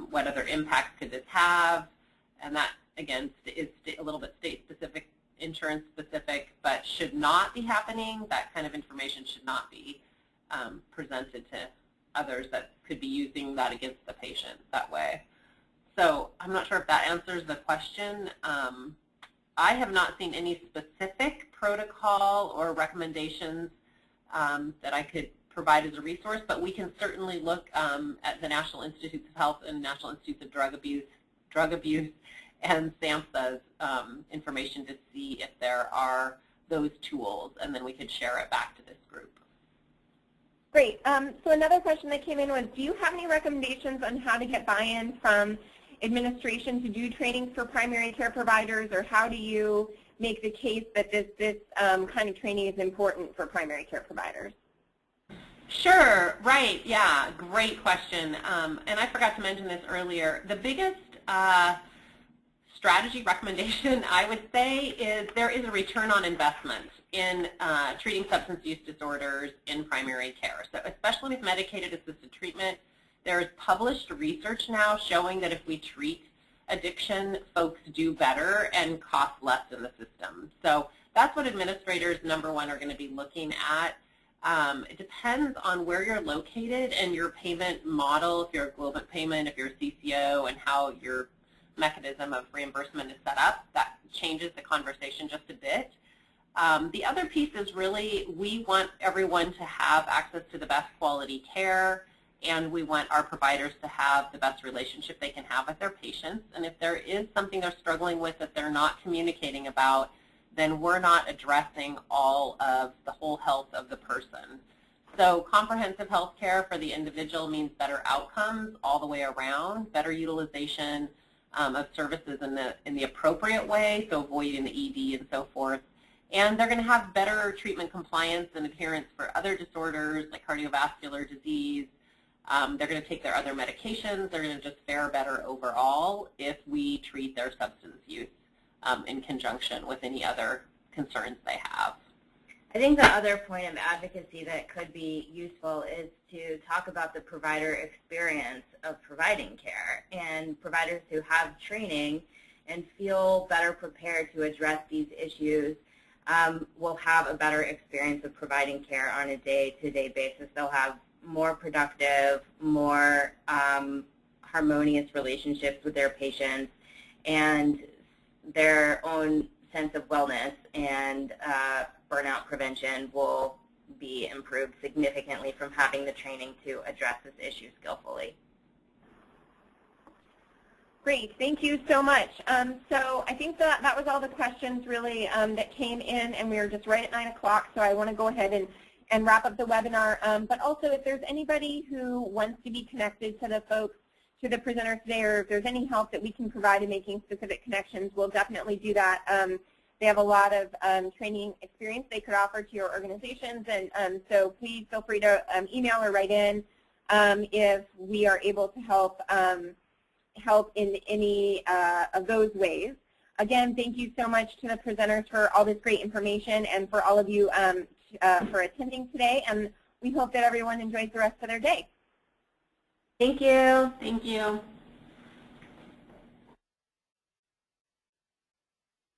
What other impacts could this have? And that, again, is a little bit state-specific, insurance-specific, but should not be happening. That kind of information should not be presented to others that could be using that against the patient that way. So I'm not sure if that answers the question. I have not seen any specific protocol or recommendations that I could provide as a resource, but we can certainly look at the National Institutes of Health and National Institutes of Drug Abuse and SAMHSA's information to see if there are those tools, and then we could share it back to this group.
Great. So another question that came in was, do you have any recommendations on how to get buy-in from administration to do trainings for primary care providers, or how do you make the case that this kind of training is important for primary care providers?
Sure, right, yeah, great question. And I forgot to mention this earlier. The biggest strategy recommendation I would say is there is a return on investment in treating substance use disorders in primary care. So especially with medicated assisted treatment, there's published research now showing that if we treat addiction, folks do better and cost less in the system. So that's what administrators, number one, are going to be looking at. It depends on where you're located and your payment model, if you're a Globant payment, if you're a CCO, and how your mechanism of reimbursement is set up. That changes the conversation just a bit. The other piece is really we want everyone to have access to the best quality care, and we want our providers to have the best relationship they can have with their patients. And if there is something they're struggling with that they're not communicating about, then we're not addressing all of the whole health of the person. So comprehensive health care for the individual means better outcomes all the way around, better utilization of services in the appropriate way, so avoiding the ED and so forth. And they're going to have better treatment compliance and adherence for other disorders like cardiovascular disease. They're going to take their other medications. They're going to just fare better overall if we treat their substance use in conjunction with any other concerns they have.
I think the other point of advocacy that could be useful is to talk about the provider experience of providing care, and providers who have training and feel better prepared to address these issues will have a better experience of providing care on a day-to-day basis. They'll have more productive, more harmonious relationships with their patients, and their own sense of wellness and burnout prevention will be improved significantly from having the training to address this issue skillfully.
Great, thank you so much. So I think that was all the questions really that came in, and we are just right at 9 o'clock, so I want to go ahead and wrap up the webinar. But also, if there's anybody who wants to be connected to the folks, to the presenters today, or if there's any help that we can provide in making specific connections, we'll definitely do that. They have a lot of training experience they could offer to your organizations, and so please feel free to email or write in if we are able to help in any of those ways. Again, thank you so much to the presenters for all this great information, and for all of you for attending today, and we hope that everyone enjoys the rest of their day.
Thank you.
Thank you.